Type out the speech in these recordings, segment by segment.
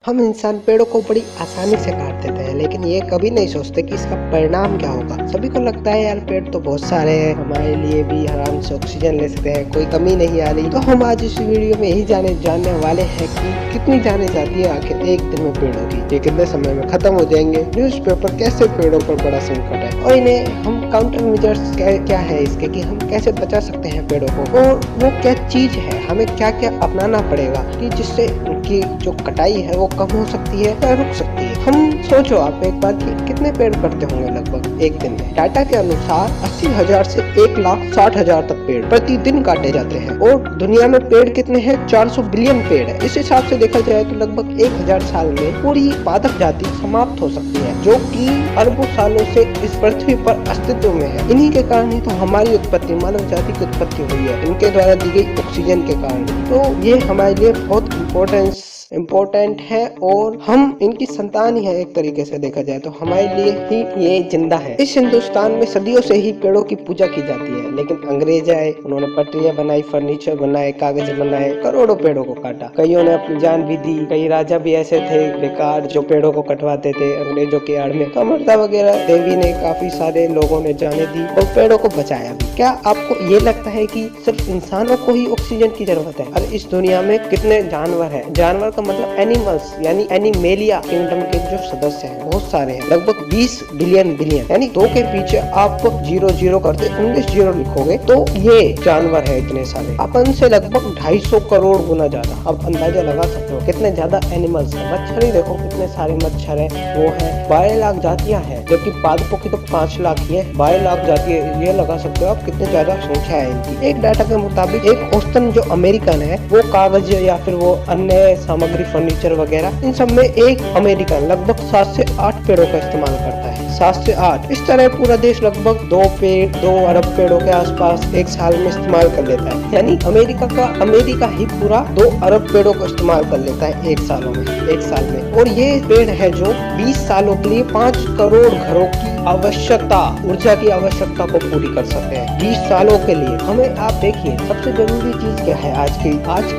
हम इंसान पेड़ों को बड़ी आसानी से काट देते हैं, लेकिन ये कभी नहीं सोचते कि इसका परिणाम क्या होगा। सभी को लगता है यार पेड़ तो बहुत सारे हैं, हमारे लिए भी आराम से ऑक्सीजन ले सकते हैं, कोई कमी नहीं आ रही। तो हम आज इस वीडियो में यही जानने वाले हैं कि कितनी जाने जाती है आखिर एक दिन में पेड़ों की, ये कितने समय में खत्म हो जाएंगे, न्यूज़पेपर कैसे पेड़ों पर बड़ा संकट है, और इन्हें हम काउंटर मेजर्स क्या है इसके कि हम कैसे बचा सकते हैं पेड़ों को, और वो क्या चीज है, हमें क्या क्या अपनाना पड़ेगा कि जिससे उनकी जो कटाई है वो कम हो सकती है या रुक सकती है। हम सोचो आप एक बार कि कितने पेड़ कटते होंगे लगभग एक दिन में। डाटा के अनुसार 80,000 से 1,60,000 तक पेड़ प्रतिदिन काटे जाते हैं, और दुनिया में पेड़ कितने हैं? 400 बिलियन पेड़ है। इस हिसाब से देखा जाए तो लगभग 1000 साल में पूरी पादप जाति समाप्त हो सकती है, जो कि अरबों सालों से इस पृथ्वी पर अस्तित्व में है। इन्हीं के कारण ही तो हमारी उत्पत्ति, मानव जाति की उत्पत्ति हुई है, इनके द्वारा दी गई ऑक्सीजन के कारण। तो ये हमारे लिए बहुत इम्पोर्टेंट है, और हम इनकी संतान ही है। एक तरीके से देखा जाए तो हमारे लिए ही ये जिंदा है। इस हिंदुस्तान में सदियों से ही पेड़ों की पूजा की जाती है, लेकिन अंग्रेज आए, उन्होंने पटरियां बनाई, फर्नीचर बनाए, कागज बनाए, करोड़ों पेड़ों को काटा। कईयों ने अपनी जान भी दी। कई राजा भी ऐसे थे बेकार जो पेड़ों को कटवाते थे अंग्रेजों के आड़ में। तो अमृता वगैरह देवी ने, काफी सारे लोगों ने जाने दी और पेड़ों को बचाया भी। क्या आपको ये लगता है कि सिर्फ इंसानों को ही ऑक्सीजन की जरूरत है? अरे इस दुनिया में कितने जानवर है, जानवर का मतलब एनिमल्स यानी एनिमेलिया किंगडम के जो सदस्य हैं बहुत सारे हैं, लगभग 20 बिलियन यानी 2 के पीछे आप 0 करते 19 जीरो लिखोगे तो ये जानवर है इतने सारे। अपन से लगभग 250 करोड़ गुना ज्यादा। अब अंदाजा लगा सकते हो कितने ज्यादा एनिमल्स है। मच्छर ही देखो कितने सारे मच्छर है, वो है 12 लाख जातियां हैं, जबकि पादपों की तो 5 लाख ही है। 12 लाख जातियां, ये लगा सकते हो आप कितने ज्यादा संख्या है इनकी। एक डाटा के मुताबिक एक औसतन जो अमेरिकन है वो कागज या फिर वो अन्य सामग्री, फर्नीचर वगैरह, इन सब में एक अमेरिकन लगभग 7 से 8 पेड़ों का इस्तेमाल करता है। 7 से 8। इस तरह पूरा देश लगभग 2 अरब पेड़ों के आसपास एक साल में इस्तेमाल कर लेता है। यानी अमेरिका ही पूरा 2 अरब पेड़ों का इस्तेमाल कर लेता है एक साल में। और ये पेड़ है जो 20 सालों के लिए 5 करोड़ घरों की ऊर्जा की आवश्यकता को पूरी कर सकते हैं 20 सालों के लिए। हमें आप देखिए सबसे जरूरी चीज क्या है आज की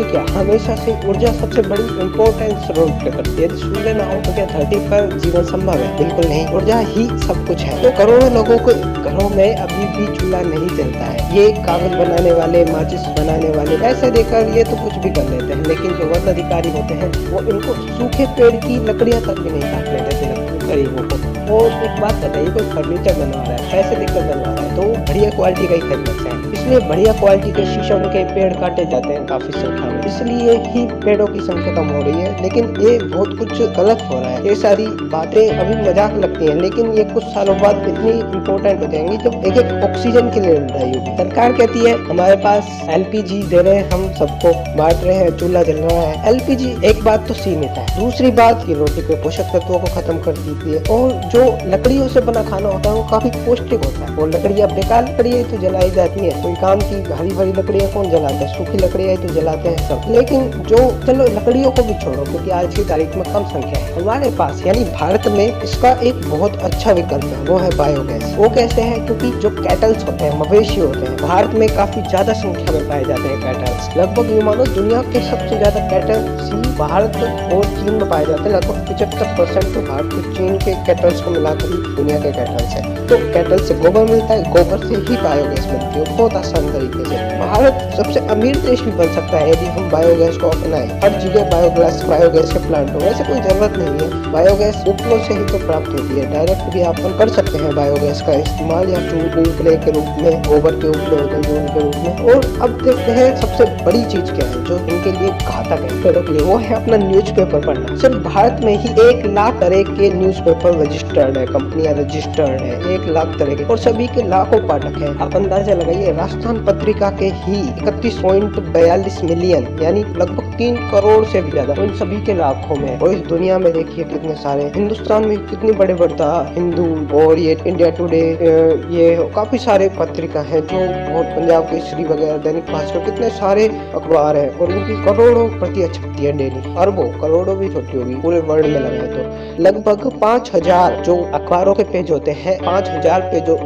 क्या, हमेशा से ऊर्जा सबसे बड़ी इम्पोर्टेंस रोल प्ले करती है। यदि सूर्य ना हो तो क्या धरती पर जीवन संभव है? बिल्कुल नहीं। ऊर्जा ही सब कुछ है। तो करोड़ों लोगों को घरों में अभी भी चूल्हा नहीं जलता है। ये कागज बनाने वाले, माचिस बनाने वाले ऐसे देकर ये तो कुछ भी कर लेते हैं, लेकिन जो वन अधिकारी होते हैं वो इनको सूखे पेड़ की लकड़ियां तक भी नहीं काटने देते गरीबों को। और एक बात बताइए, कोई फर्नीचर बनवा रहा है, पैसे देकर बनवा रहा है, तो बढ़िया क्वालिटी का ही खरीदना चाहिए। इसलिए बढ़िया क्वालिटी के शीशम के पेड़ काटे जाते हैं काफी संख्या में, इसलिए ही पेड़ों की संख्या कम हो रही है। लेकिन ये बहुत कुछ गलत हो रहा है। ये सारी बातें अभी मजाक लगती हैं, लेकिन ये कुछ सालों बाद इतनी इम्पोर्टेंट हो जाएंगी जब एक ऑक्सीजन के लिए लड़ाई होगी। सरकार कहती है हमारे पास LPG दे रहे हैं, हम सबको बांट रहे हैं, चूल्हा जल रहा है। LPG एक बात तो सीमित है, दूसरी बात ये रोटी के पोषक तत्वों को खत्म कर देती है, और जो लकड़ियों से बना खाना होता है वो काफी पौष्टिक होता है। वो लकड़ियाँ बेकार लकड़ियाँ तो जलाई जाती है, कोई काम की हरी भरी लकड़ियाँ कौन जलाता है? सूखी लकड़ियाँ तो जलाते हैं सब। लेकिन जो चलो लकड़ियों को भी छोड़ो, क्योंकि आज की तारीख में कम संख्या है हमारे पास, यानी भारत में इसका एक बहुत अच्छा विकल्प है, वो है बायोगैस। वो कैसे है? क्योंकि जो कैटल्स होते हैं, मवेशी होते हैं, भारत में काफी ज्यादा संख्या में पाए जाते हैं कैटल्स। लगभग ये मानो दुनिया के सबसे ज्यादा कैटल्स भारत और चीन में पाए जाते हैं। लगभग 75% तो भारत और चीन के कैटल्स को मिलाकर ही दुनिया के कैटल्स है। तो कैटल से गोबर मिलता है, गोबर से ही बायोगैस मिलती है बहुत आसान तरीके से। भारत सबसे अमीर देश भी बन सकता है यदि हम बायोगैस को अपनाएं। हर जगह बायोगैस के प्लांट हो, वैसे कोई जरूरत नहीं है। बायोगैस उपलों से ही तो प्राप्त होती है, डायरेक्ट भी आप कर सकते हैं बायोगैस का इस्तेमाल, या उपले के रूप में, गोबर के उपले होते हैं जो उनके रूप में। और अब देखते हैं सबसे बड़ी चीज क्या है जो इनके लिए घातक है पेड़ों के लिए, वो है अपना न्यूज़पेपर पढ़ना। सिर्फ भारत में ही 1 लाख तरह के न्यूज़पेपर रजिस्टर्ड है, कंपनियां रजिस्टर्ड है 1 लाख तरह के, और सभी के लाखों पाठक हैं। आप अंदाजा लगाइए, राजस्थान पत्रिका के ही 31.42 मिलियन यानी लगभग 3 करोड़ से भी ज्यादा उन सभी के लाखों में। और इस दुनिया में देखिए कितने सारे, हिंदुस्तान में कितनी बड़े बड़ता हिंदू और ये इंडिया टुडे, ये काफी सारे पत्रिका है जो बहुत, पंजाब केसरी वगैरह, दैनिक भास्कर, कितने सारे अखबार है, और उनकी करोड़ों प्रतियां छपती है डेली। अरबों, करोड़ों भी छोटी होगी पूरे वर्ल्ड में लगाए तो। लगभग 5000 जो अखबारों के पेज होते हैं, 5000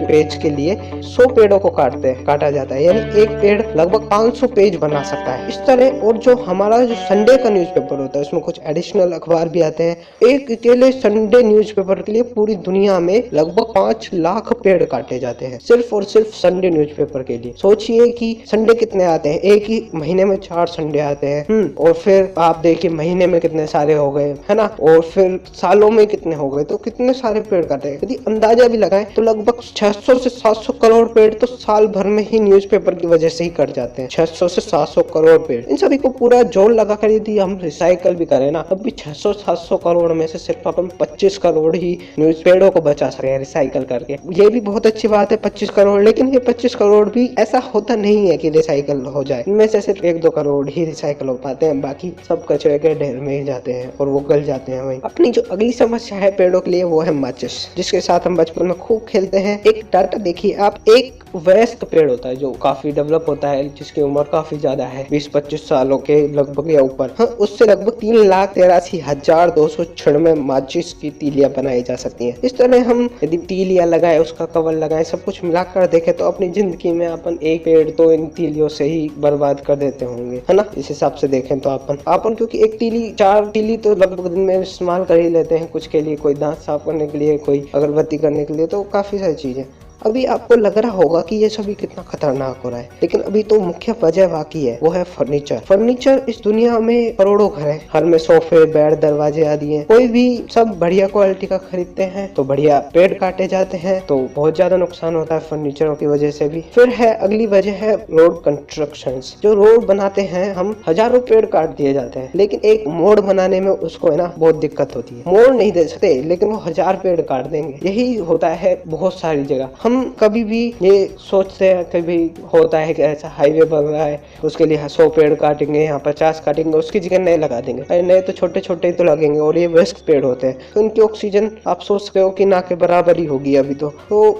पेज के लिए 100 पेड़ों को काटा जाता है, यानी एक पेड़ लगभग 500 पेज बना सकता है। इस तरह और जो हमारा जो संडे का न्यूज़पेपर होता है उसमें कुछ एडिशनल अखबार भी आते हैं। एक अकेले संडे न्यूज़पेपर के लिए पूरी दुनिया में लगभग 5 लाख पेड़ काटे जाते हैं, सिर्फ और सिर्फ संडे न्यूज़पेपर के लिए। सोचिए कि संडे कितने आते हैं, एक ही महीने में 4 संडे आते हैं। और फिर आप देखिए महीने में कितने सारे हो गए, है ना, और फिर सालों में कितने हो गए, तो कितने सारे पेड़ काटे। यदि अंदाजा भी लगाएं तो लगभग 600 से 700 करोड़ पेड़ तो साल भर में ही न्यूज़पेपर की वजह से ही कट जाते हैं। 600 से 700 करोड़ पेड़, इन सभी को पूरा जोड़ लगाकर यदि हम रिसाइकल भी करें ना, तब भी 600-700 करोड़ में से सिर्फ अपन 25 करोड़ ही न्यूज़ पेड़ों को बचा सके हैं रिसाइकल करके। ये भी बहुत अच्छी बात है 25 करोड़, लेकिन ये 25 करोड़ भी ऐसा होता नहीं है कि रिसाइकल हो जाए। इनमें से सिर्फ 1-2 करोड़ ही रिसाइकल हो पाते हैं, बाकी सब कचरे के ढेर में ही जाते हैं और वो गल जाते हैं वहीं। अपनी जो अगली समस्या है पेड़ों के लिए वो है माचिस, जिसके साथ हम बचपन में खूब खेलते हैं। एक डाटा देखिए आप, एक वयस्क पेड़ होता है जो काफी डेवलप होता है, जिसकी उम्र काफी ज्यादा है, 20-25 सालों के लगभग या ऊपर, हाँ, उससे लगभग 3,83,296 माचिस की तीलियां बनाई जा सकती हैं। इस तरह हम यदि तीलियां लगाए, उसका कवर लगाए, सब कुछ मिलाकर देखें तो अपनी जिंदगी में अपन एक पेड़ तो इन तीलियों से ही बर्बाद कर देते होंगे, है ना। इस हिसाब से देखें तो अपन क्योंकि एक तीली 4 तीली तो लगभग दिन में इस्तेमाल कर ही लेते हैं कुछ के लिए, कोई दांत साफ करने के लिए, कोई अगरबत्ती करने के लिए, तो काफी सारी चीजें। अभी आपको लग रहा होगा कि ये सभी कितना खतरनाक हो रहा है, लेकिन अभी तो मुख्य वजह बाकी है, वो है फर्नीचर। इस दुनिया में करोड़ों घर हैं, हर में सोफे, बेड, दरवाजे आदि हैं। कोई भी सब बढ़िया क्वालिटी का खरीदते हैं तो बढ़िया पेड़ काटे जाते हैं, तो बहुत ज्यादा नुकसान होता है फर्नीचरों की वजह से भी। फिर है अगली वजह है रोड कंस्ट्रक्शन। जो रोड बनाते हैं हम, हजारों पेड़ काट दिए जाते हैं, लेकिन एक मोड़ बनाने में उसको है ना बहुत दिक्कत होती है। मोड़ नहीं दे सकते, लेकिन वो 1000 पेड़ काट देंगे। यही होता है बहुत सारी जगह। हम कभी भी ये सोचते हैं, कभी होता है कि ऐसा हाईवे बन रहा है, उसके लिए 100 पेड़ काटेंगे, यहाँ 50 काटेंगे, उसकी जगह नए लगा देंगे। अरे नए तो छोटे छोटे ही तो लगेंगे, और ये वयस्क पेड़ होते हैं, तो इनकी ऑक्सीजन आप सोच सकते हो कि ना के बराबर ही होगी अभी तो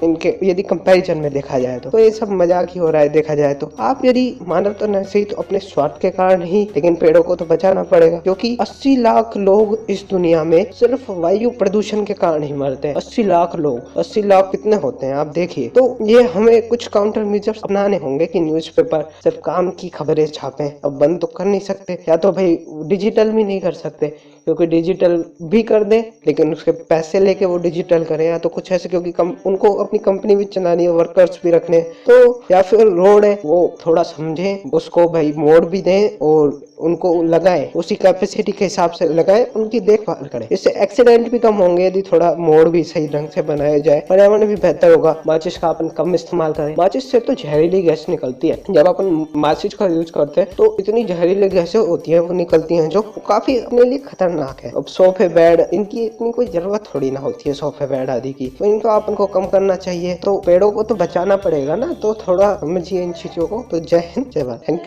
इनके यदि कंपैरिजन में देखा जाए तो ये सब मजाक ही हो रहा है देखा जाए तो। आप यदि मानवता नहीं सही तो अपने स्वार्थ के कारण ही, लेकिन पेड़ों को तो बचाना पड़ेगा, क्योंकि 80 लाख लोग इस दुनिया में सिर्फ वायु प्रदूषण के कारण ही मरते हैं। 80 लाख लोग, 80 लाख कितने होते हैं आप देखिए। तो ये हमें कुछ काउंटर मेजर्स अपनाने होंगे कि न्यूज़पेपर सिर्फ काम की खबरें छापें। अब बंद तो कर नहीं सकते, या तो भाई डिजिटल भी नहीं कर सकते, क्योंकि डिजिटल भी कर दें लेकिन उसके पैसे लेके वो डिजिटल करें, या तो कुछ ऐसे, क्योंकि उनको अपनी कंपनी भी चलानी है, वर्कर्स भी रखने, तो या फिर रोड है वो थोड़ा समझें, उसको भाई मोड़ भी दें और उनको लगाएं, उसी कैपेसिटी के हिसाब से लगाएं, उनकी देखभाल करें। इससे एक्सीडेंट भी कम होंगे यदि थोड़ा मोड़ भी सही ढंग से बनाया जाए। पर्यावरण भी बेहतर होगा। माचिस का अपन कम इस्तेमाल करें। माचिस से तो जहरीली गैस निकलती है, जब अपन माचिस का यूज करते हैं तो इतनी जहरीली गैसें होती है, वो निकलती हैं जो काफी अपने लिए खतरनाक है। अब सोफे, बेड, इनकी इतनी कोई जरूरत थोड़ी ना होती है, सोफे, बेड आदि की, तो इनको अपन को कम करना चाहिए। तो पेड़ों को तो बचाना पड़ेगा ना, तो थोड़ा समझिए इन चीजों को। तो जय हिंद, जय भारत, थैंक यू।